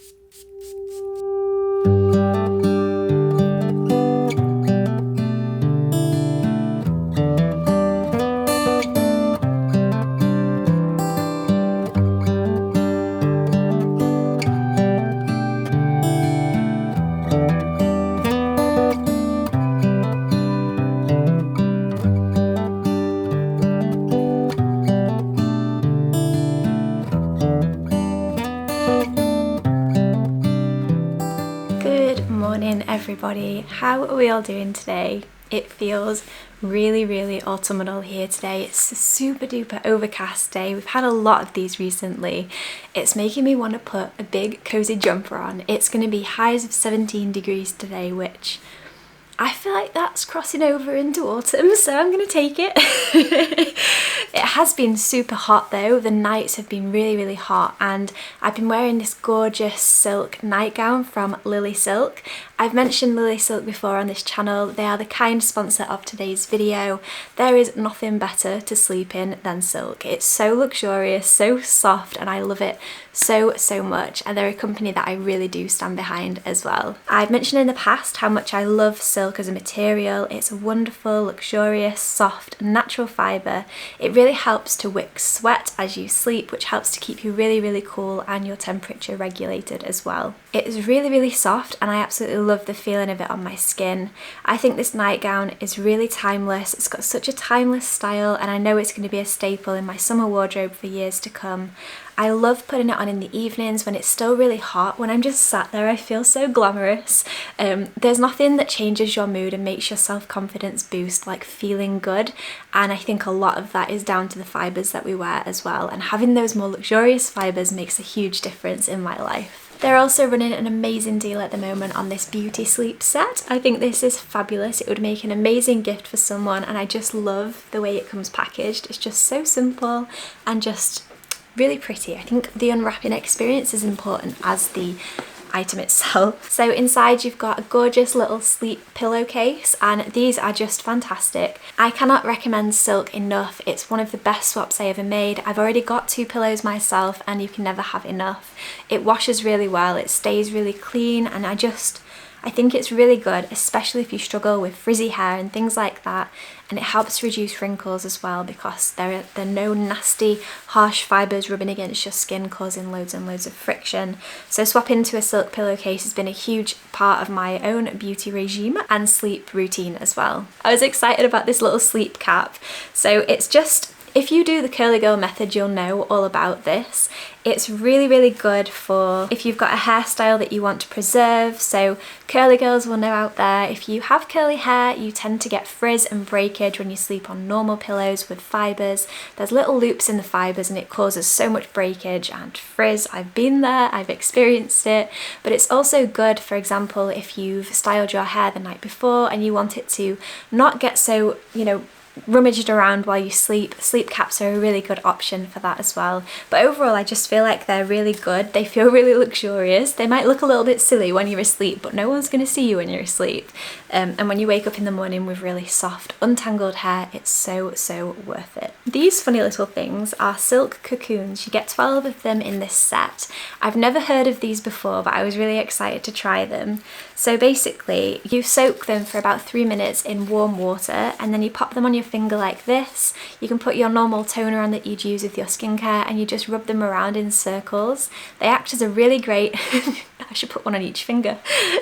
Good morning everybody, how are we all doing today? It feels really autumnal here today. It's a super duper overcast day. We've had a lot of these recently. It's making me want to put a big cozy jumper on. It's going to be highs of 17 degrees today, which I feel like that's crossing over into autumn, so I'm going to take it. It has been super hot though. The nights have been really hot, and I've been wearing this gorgeous silk nightgown from Lilysilk. I've mentioned Lilysilk before on this channel. They are the kind sponsor of today's video. There is nothing better to sleep in than silk. It's so luxurious, so soft, and I love it so much, and they're a company that I really do stand behind as well. I've mentioned in the past how much I love silk as a material. It's a wonderful, luxurious, soft, natural fibre. It really helps to wick sweat as you sleep, which helps to keep you really cool and your temperature regulated as well. It is really soft, and I absolutely love the feeling of it on my skin. I think this nightgown is really timeless. It's got such a timeless style, and I know it's going to be a staple in my summer wardrobe for years to come. I love putting it on in the evenings when it's still really hot. When I'm just sat there, I feel so glamorous. There's nothing that changes your mood and makes your self-confidence boost like feeling good, and I think a lot of that is down to the fibres that we wear as well, and having those more luxurious fibres makes a huge difference in my life. They're also running an amazing deal at the moment on this beauty sleep set. I think this is fabulous. It would make an amazing gift for someone, and I just love the way it comes packaged. It's just so simple and just really pretty. I think the unwrapping experience is important as the item itself. So inside you've got a gorgeous little sleep pillowcase, and these are just fantastic. I cannot recommend silk enough. It's one of the best swaps I ever made. I've already got 2 pillows myself, and you can never have enough. It washes really well, it stays really clean, and I think it's really good, especially if you struggle with frizzy hair and things like that, and it helps reduce wrinkles as well because there are no nasty harsh fibres rubbing against your skin causing loads and loads of friction. So swapping to a silk pillowcase has been a huge part of my own beauty regime and sleep routine as well. I was excited about this little sleep cap. So it's just, if you do the curly girl method, you'll know all about this. It's really good for if you've got a hairstyle that you want to preserve. So curly girls will know out there, if you have curly hair, you tend to get frizz and breakage when you sleep on normal pillows with fibres. There's little loops in the fibres, and it causes so much breakage and frizz. I've been there, I've experienced it. But it's also good, for example, if you've styled your hair the night before and you want it to not get so, rummaged around while you sleep. Sleep caps are a really good option for that as well. But overall, I just feel like they're really good. They feel really luxurious. They might look a little bit silly when you're asleep, but no one's going to see you when you're asleep. And when you wake up in the morning with really soft, untangled hair, it's so worth it. These funny little things are silk cocoons. You get 12 of them in this set. I've never heard of these before, but I was really excited to try them. So basically, you soak them for about 3 minutes in warm water, and then you pop them on your finger like this. You can put your normal toner on that you'd use with your skincare, and you just rub them around in circles. They act as a really great I should put one on each finger.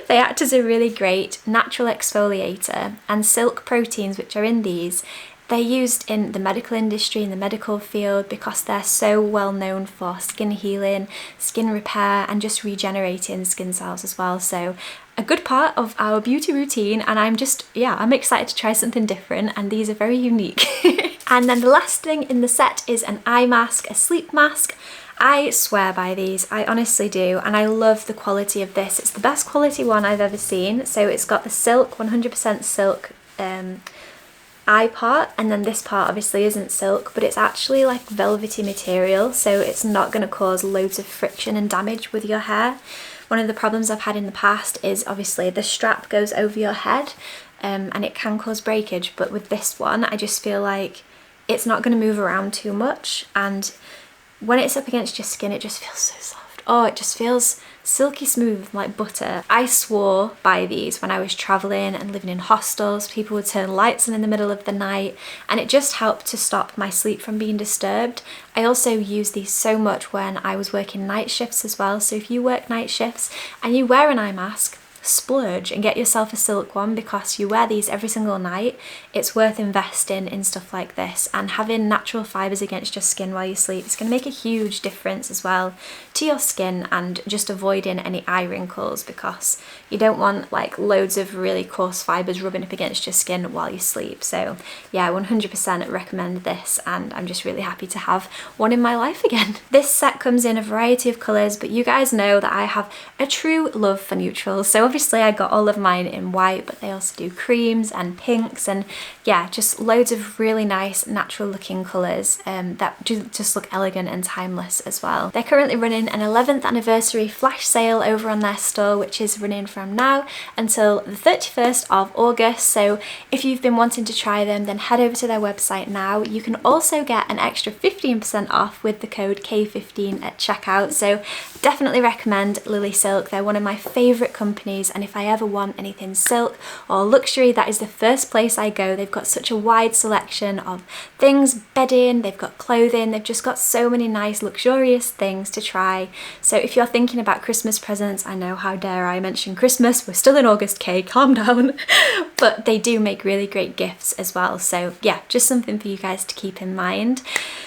They act as a really great natural exfoliator, and silk proteins, which are in these, they're used in the medical industry, in the medical field, because they're so well known for skin healing, skin repair, and just regenerating skin cells as well. So a good part of our beauty routine, and I'm excited to try something different, and these are very unique. And then the last thing in the set is an eye mask, a sleep mask. I swear by these, I honestly do, and I love the quality of this. It's the best quality one I've ever seen. So it's got the silk, 100% silk eye part, and then this part obviously isn't silk, but it's actually like velvety material, so it's not going to cause loads of friction and damage with your hair. One of the problems I've had in the past is obviously the strap goes over your head, and it can cause breakage, but with this one I just feel like it's not going to move around too much, and when it's up against your skin it just feels so soft. Oh, it just feels silky smooth like butter. I swore by these when I was traveling and living in hostels. People would turn lights on in the middle of the night, and it just helped to stop my sleep from being disturbed. I also use these so much when I was working night shifts as well. So if you work night shifts and you wear an eye mask, splurge and get yourself a silk one, because you wear these every single night. It's worth investing in stuff like this, and having natural fibres against your skin while you sleep is going to make a huge difference as well to your skin, and just avoiding any eye wrinkles, because you don't want like loads of really coarse fibres rubbing up against your skin while you sleep. So yeah, 100% recommend this, and I'm just really happy to have one in my life again. This set comes in a variety of colours, but you guys know that I have a true love for neutrals, so obviously I got all of mine in white, but they also do creams and pinks, and yeah, just loads of really nice natural looking colours that just look elegant and timeless as well. They're currently running an 11th anniversary flash sale over on their store, which is running from now until the 31st of August. So if you've been wanting to try them, then head over to their website now. You can also get an extra 15% off with the code K15 at checkout. So definitely recommend Lilysilk. They're one of my favourite companies, and if I ever want anything silk or luxury, that is the first place I go. They've got such a wide selection of things, bedding, they've got clothing, they've just got so many nice luxurious things to try. So if you're thinking about Christmas presents, I know, how dare I mention Christmas, we're still in August, Kay, calm down. But they do make really great gifts as well. So yeah, just something for you guys to keep in mind.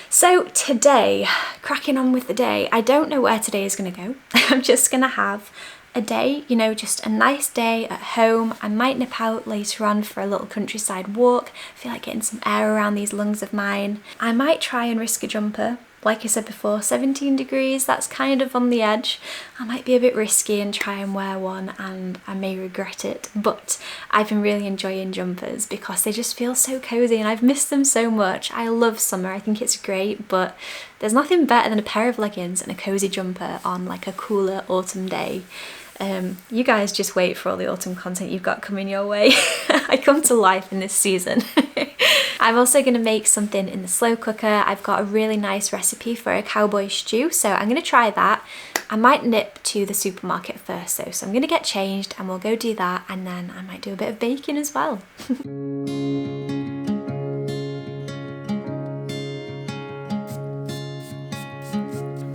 So today, cracking on with the day, I don't know where today is going to go. I'm just going to have a day, you know, just a nice day at home. I might nip out later on for a little countryside walk. I feel like getting some air around these lungs of mine. I might try and risk a jumper. Like I said before, 17 degrees, that's kind of on the edge. I might be a bit risky and try and wear one, and I may regret it, but I've been really enjoying jumpers because they just feel so cozy and I've missed them so much. I love summer, I think it's great, but there's nothing better than a pair of leggings and a cozy jumper on like a cooler autumn day. You guys just wait for all the autumn content you've got coming your way. I come to life in this season. I'm also going to make something in the slow cooker. I've got a really nice recipe for a cowboy stew, so I'm going to try that. I might nip to the supermarket first though, so I'm going to get changed and we'll go do that, and then I might do a bit of baking as well.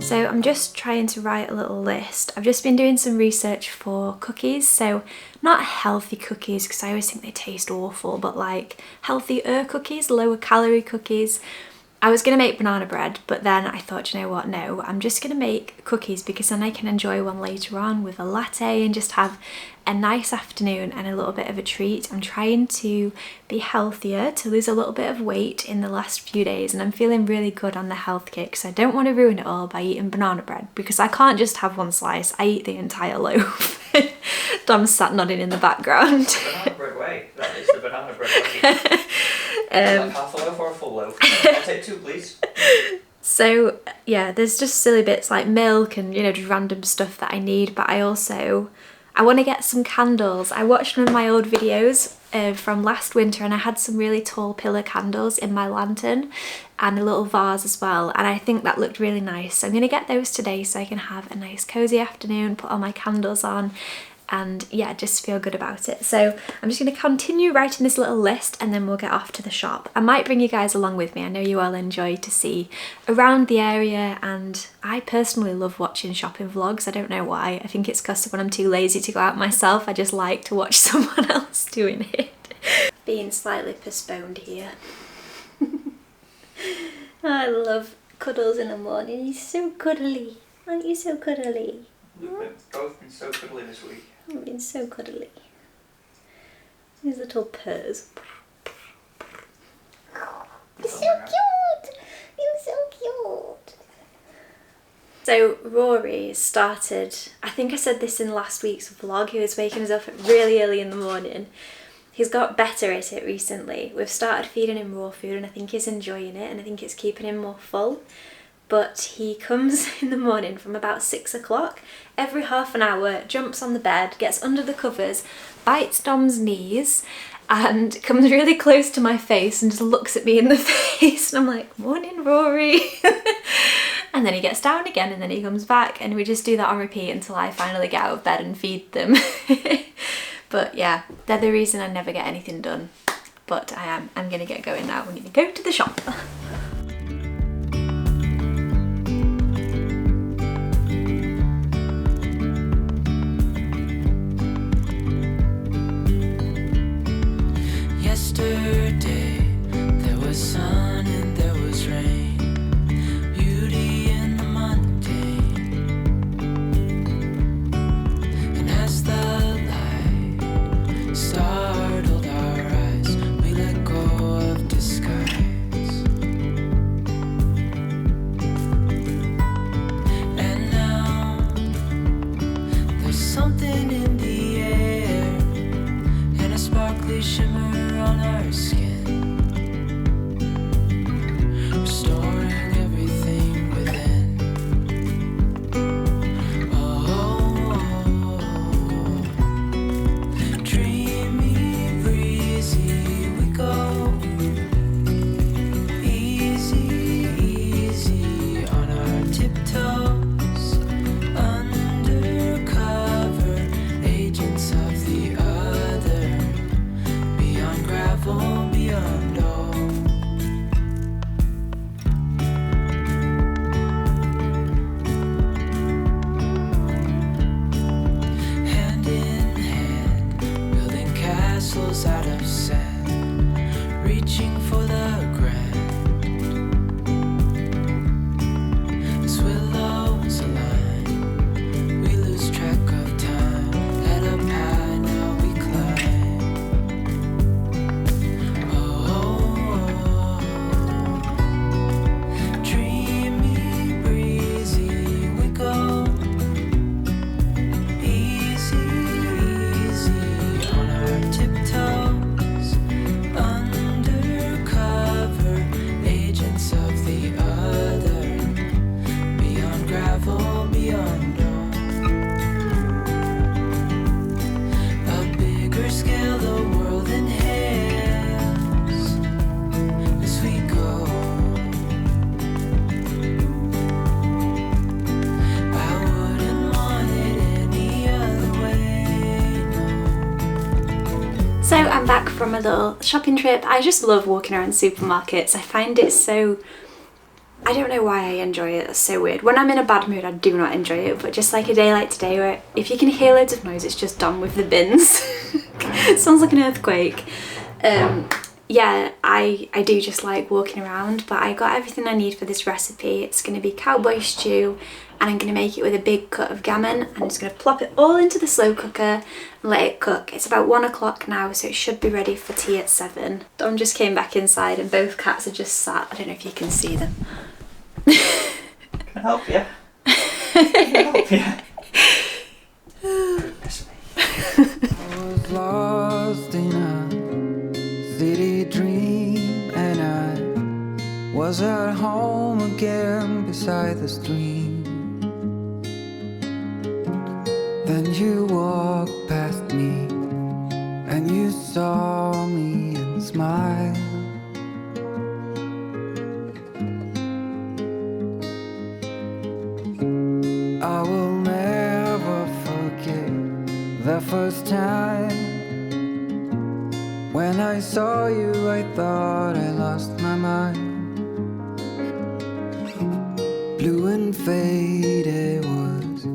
So I'm just trying to write a little list. I've just been doing some research for cookies, so not healthy cookies because I always think they taste awful, but like healthier cookies, lower calorie cookies. I was going to make banana bread, but then I thought, you know what, no, I'm just going to make cookies because then I can enjoy one later on with a latte and just have a nice afternoon and a little bit of a treat. I'm trying to be healthier, to lose a little bit of weight in the last few days, and I'm feeling really good on the health kick, so I don't want to ruin it all by eating banana bread because I can't just have one slice, I eat the entire loaf. Dom's sat nodding in the background. Banana bread way, that is the banana bread way. Like half a loaf or a full loaf? I'll take two, please. So yeah, there's just silly bits like milk and, you know, just random stuff that I need, but I want to get some candles. I watched one of my old videos from last winter and I had some really tall pillar candles in my lantern and a little vase as well, and I think that looked really nice. So I'm going to get those today so I can have a nice cozy afternoon, put all my candles on, and yeah, just feel good about it. So I'm just going to continue writing this little list and then we'll get off to the shop. I might bring you guys along with me. I know you all enjoy to see around the area, and I personally love watching shopping vlogs. I don't know why. I think it's because when I'm too lazy to go out myself, I just like to watch someone else doing it. Being slightly postponed here. I love Cuddles in the morning. He's so cuddly. Aren't you so cuddly? We've both been so cuddly this week. I've been so cuddly. These little purrs. You're so cute! You're so cute! So Rory started, I think I said this in last week's vlog, he was waking us up really early in the morning. He's got better at it recently. We've started feeding him raw food and I think he's enjoying it and I think it's keeping him more full. But he comes in the morning from about 6 o'clock, every half an hour, jumps on the bed, gets under the covers, bites Dom's knees, and comes really close to my face and just looks at me in the face. And I'm like, morning, Rory. and then he gets down again, and then he comes back, and we just do that on repeat until I finally get out of bed and feed them. But yeah, they're the reason I never get anything done. But I'm gonna get going now. I'm gonna go to the shop. Yesterday there was sun and there was rain, beauty in the mundane. And as the light startled our eyes, we let go of disguise. And now there's something in the air and a sparkly shimmer on our skin, restoring everything within. Oh, dreamy, breezy, we go. Easy, easy on our tiptoes, undercover agents of the other. Beyond gravel, beyond all. Hand in hand, building castles out of sand, reaching for the grand. As willows align, we lose track of time. Head up high, now we climb. Dreamy, breezy, we go. Easy, easy on our tiptoes, undercover agents of the other. Beyond gravel, beyond all. A bigger scale, the world inhales as we go. I wouldn't want it any other way, no. So I'm back from a little shopping trip. I just love walking around supermarkets. I find it so, I don't know why I enjoy it, it's so weird. When I'm in a bad mood I do not enjoy it, but just like a day like today where if you can hear loads of noise, it's just Dom with the bins. It sounds like an earthquake. Yeah, I do just like walking around, but I got everything I need for this recipe. It's going to be cowboy stew, and I'm going to make it with a big cut of gammon. I'm just going to plop it all into the slow cooker and let it cook. It's about 1 o'clock now, so it should be ready for tea at 7. Dom just came back inside and both cats are just sat. I don't know if you can see them. Can I help you? Can I help you? Goodness me. I was lost in a city dream, and I was at home again beside the stream. Then you walked past me, and you saw me and smiled. I will never forget the first time when I saw you. I thought I lost my mind. Blue and faded was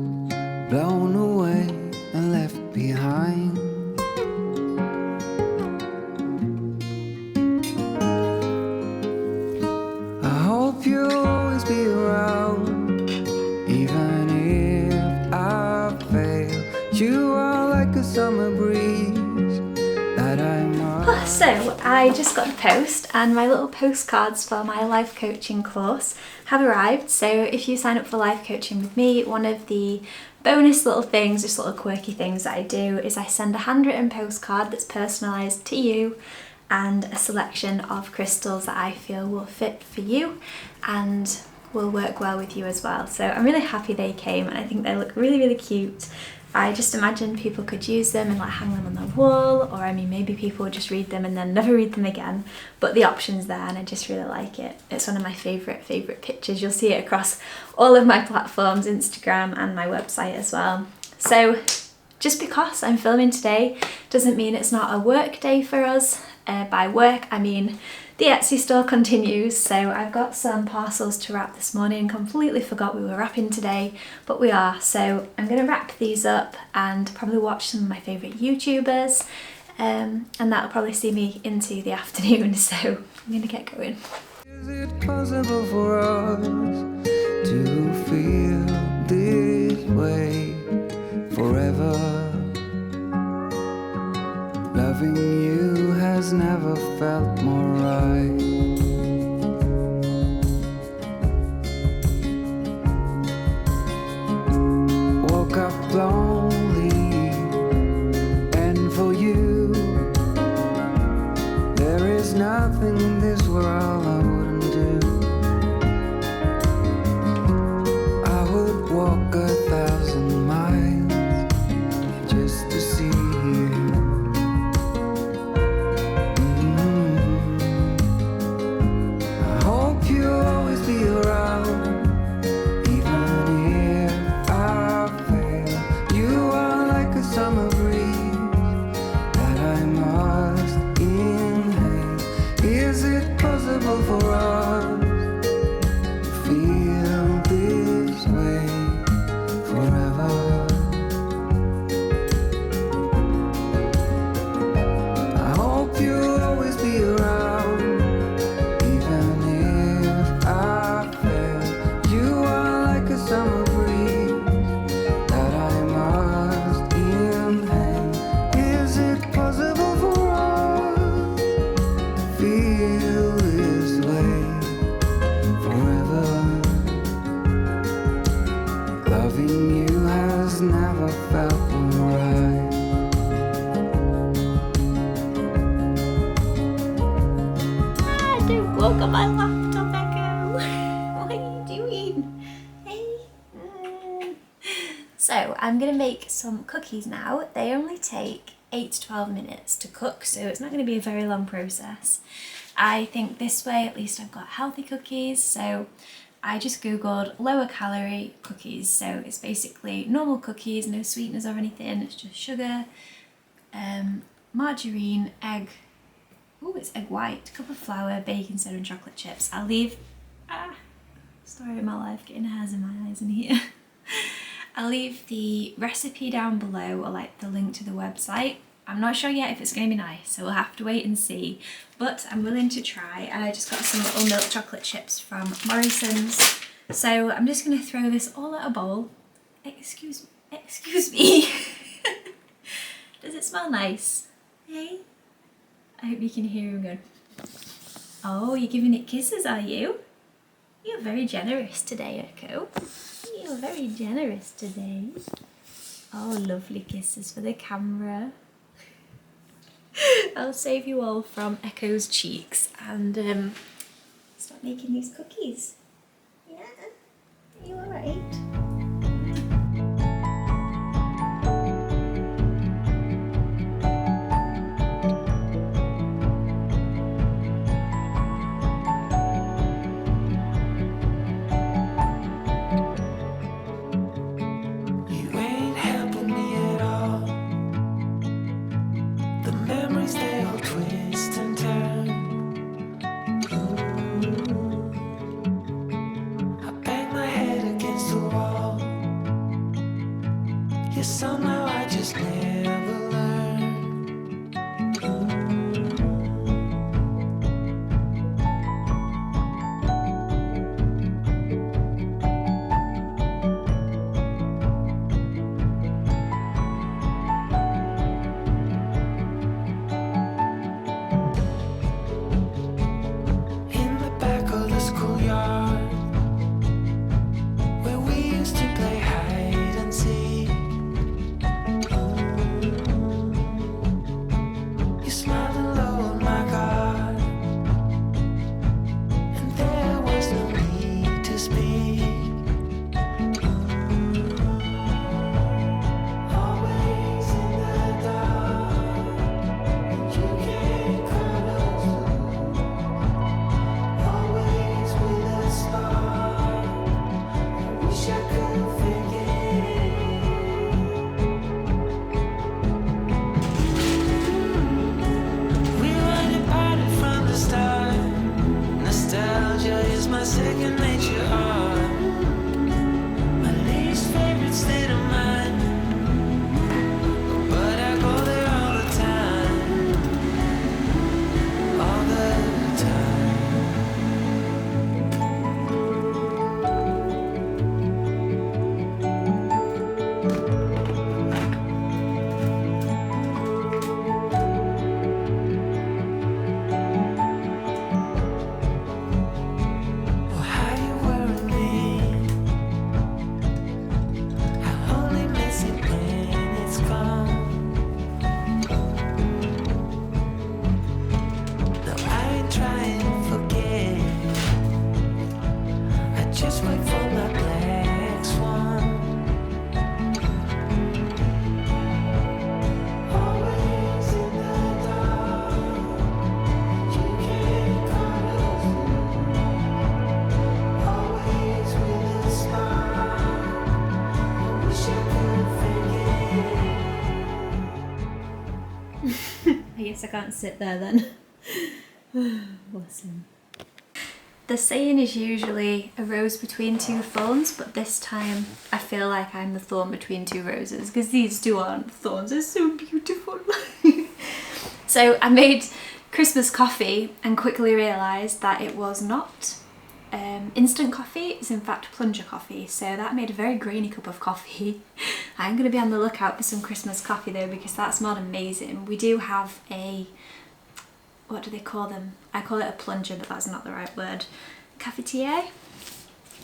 blown away and left behind. I hope you'll always be around, even if I fail. You are like a summer breeze that I must. So I just got the post, and my little postcards for my life coaching course have arrived. So if you sign up for life coaching with me, one of the bonus little things, just little quirky things that I do, is I send a handwritten postcard that's personalised to you and a selection of crystals that I feel will fit for you and will work well with you as well. So I'm really happy they came, and I think they look really, really cute. I just imagine people could use them and like hang them on their wall, or I mean maybe people would just read them and then never read them again, but the option's there and I just really like it. It's one of my favourite pictures. You'll see it across all of my platforms, Instagram and my website as well. So just because I'm filming today doesn't mean it's not a work day for us. By work I mean the Etsy store continues, so I've got some parcels to wrap this morning. Completely forgot we were wrapping today, but we are. So I'm going to wrap these up and probably watch some of my favourite YouTubers, and that'll probably see me into the afternoon, so I'm going to get going. Is it possible for us to feel this way forever? Loving you has never felt more right. Woke up lonely, and for you there is nothing in this world I wouldn't do. I would walk 1,000 miles just to see you. You'll always be around, even if I fail. You are like a summer breeze that I must inhale. Is it possible for us to feel this way forever? I hope you'll always be around. Summer breeze that I must inhale. Is it possible for us to feel this way forever? Loving you has never felt right. Don't walk on my laptop, Echo. What are you doing? So I'm going to make some cookies now. They only take 8 to 12 minutes to cook, so it's not going to be a very long process. I think this way at least I've got healthy cookies, so I just googled lower calorie cookies. So it's basically normal cookies, no sweeteners or anything, it's just sugar, margarine, egg, it's egg white, cup of flour, baking soda and chocolate chips. I'll leave, story of my life, getting hairs in my eyes in here. I'll leave the recipe down below, or like the link to the website. I'm not sure yet if it's going to be nice, so we'll have to wait and see, but I'm willing to try. And I just got some little milk chocolate chips from Morrison's. So I'm just going to throw this all at a bowl. Excuse me. Does it smell nice? Hey? I hope you can hear him going, oh, you're giving it kisses, are you? You're very generous today, Echo. You're very generous today. Oh, lovely kisses for the camera. I'll save you all from Echo's cheeks and start making these cookies. Yeah? Are you alright? Somehow I just never learned. In the back of the schoolyard, where we used to play hide and seek. guess I can't sit there then. Awesome. The saying is usually a rose between two thorns, but this time I feel like I'm the thorn between two roses because these two aren't thorns. They're so beautiful. So I made Christmas coffee and quickly realised that it was not instant coffee, it's in fact plunger coffee, so that made a very grainy cup of coffee. I'm going to be on the lookout for some Christmas coffee though, because that smelled amazing. We do have a, what do they call them? I call it a plunger, but that's not the right word. Cafetiere?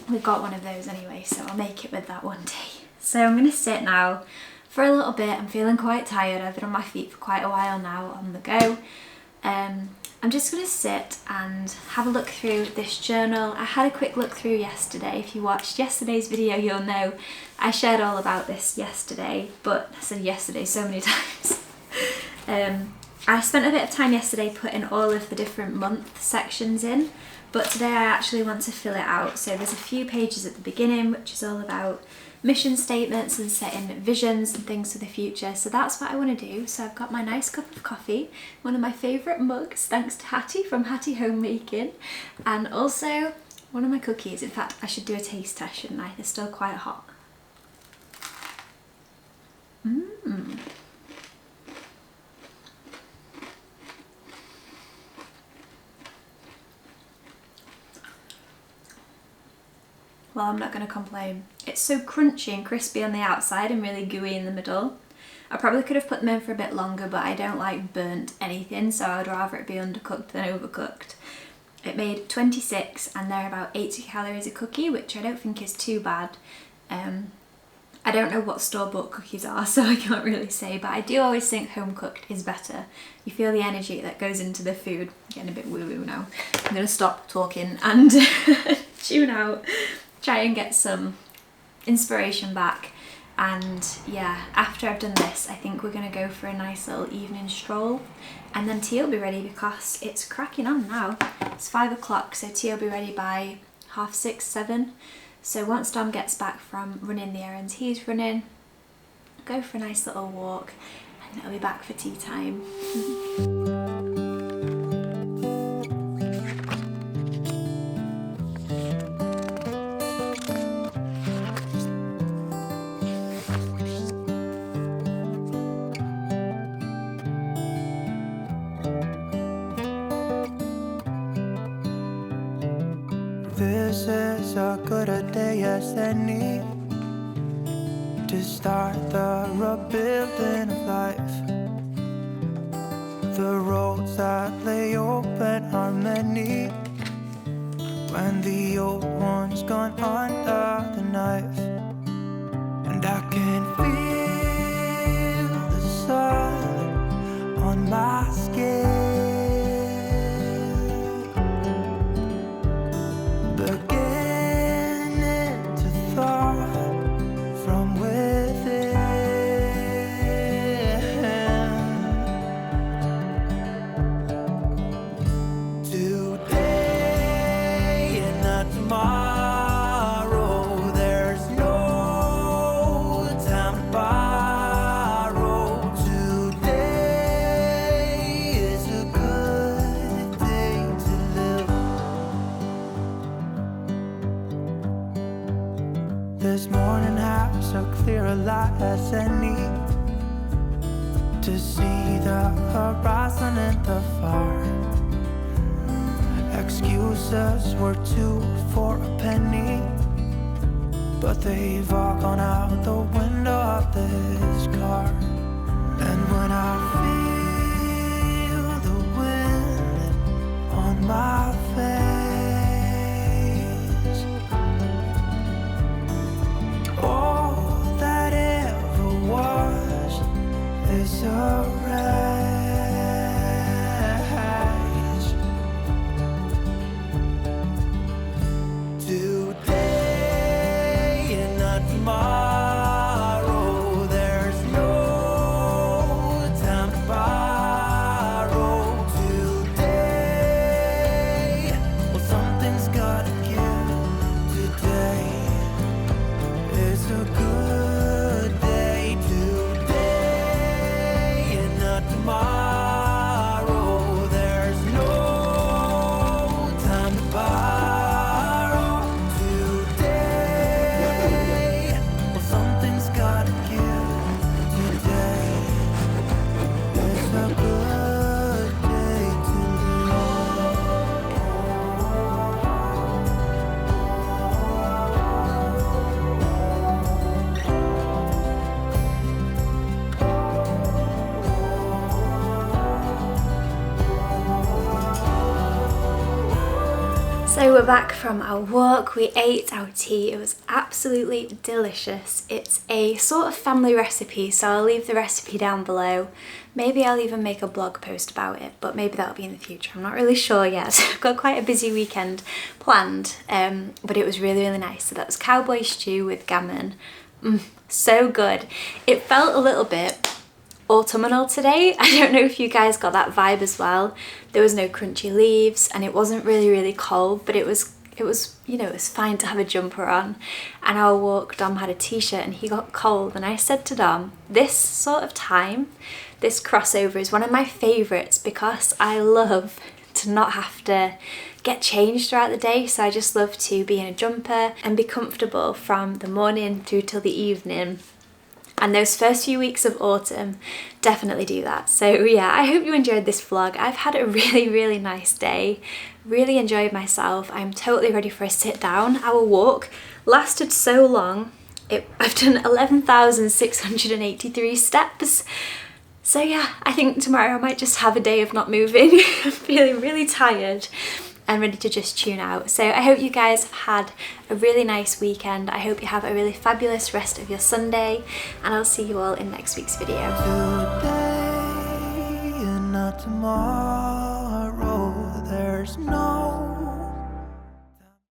We've got one of those anyway, so I'll make it with that one day. So I'm going to sit now for a little bit. I'm feeling quite tired. I've been on my feet for quite a while now on the go. I'm just going to sit and have a look through this journal. I had a quick look through yesterday. If you watched yesterday's video, you'll know I shared all about this yesterday, but I said yesterday so many times. I spent a bit of time yesterday putting all of the different month sections in, but today I actually want to fill it out. So there's a few pages at the beginning, which is all about mission statements and setting visions and things for the future. So that's what I want to do. So I've got my nice cup of coffee, one of my favourite mugs, thanks to Hattie from Hattie Homemaking, and also one of my cookies. In fact, I should do a taste test, shouldn't I? They're still quite hot. Well, I'm not going to complain. It's so crunchy and crispy on the outside and really gooey in the middle. I probably could have put them in for a bit longer, but I don't like burnt anything, so I'd rather it be undercooked than overcooked. It made 26 and they're about 80 calories a cookie, which I don't think is too bad. I don't know what store-bought cookies are, so I can't really say, but I do always think home-cooked is better. You feel the energy that goes into the food. I'm getting a bit woo-woo now. I'm going to stop talking and tune out. Try and get some inspiration back, and yeah, after I've done this I think we're going to go for a nice little evening stroll, and then tea will be ready because it's cracking on now. It's 5 o'clock, so tea will be ready by 6:30, 7. So once Dom gets back from running the errands he's running, go for a nice little walk, and then I'll be back for tea time. This is a good a day as any to start the rebuilding of life. The roads that lay open are many when the old one's gone under the knife. And I can feel the sun on my skin, beginning to thaw from within. Today and not tomorrow, there's no time to borrow. Today is a good day to live. This morning has a clearer light as any to see the horizon and the far. Excuses were 2 for a penny, but they've all gone out the window of this car. And when I feel the wind on my face, all that ever was is a wreck. Today and not tomorrow, there's no time to borrow. Today, well, something's gotta give. Today is a good day. Today So we're back from our walk, we ate our tea, it was absolutely delicious. It's a sort of family recipe, so I'll leave the recipe down below. Maybe I'll even make a blog post about it, but maybe that'll be in the future. I'm not really sure yet. I've got quite a busy weekend planned, but it was really, really nice. So that was cowboy stew with gammon. So good. It felt a little bit autumnal today. I don't know if you guys got that vibe as well. There was no crunchy leaves and it wasn't really cold, but it was you know, it was fine to have a jumper on. And our walk, Dom had a t-shirt and he got cold, and I said to Dom, this sort of time, this crossover is one of my favourites because I love to not have to get changed throughout the day. So I just love to be in a jumper and be comfortable from the morning through till the evening. And those first few weeks of autumn definitely do that. So yeah, I hope you enjoyed this vlog. I've had a really nice day, really enjoyed myself. I'm totally ready for a sit down. Our walk lasted so long. I've done 11,683 steps. So yeah, I think tomorrow I might just have a day of not moving. I'm feeling really tired and ready to just tune out. So I hope you guys have had a really nice weekend. I hope you have a really fabulous rest of your Sunday, and I'll see you all in next week's video. Today and not tomorrow.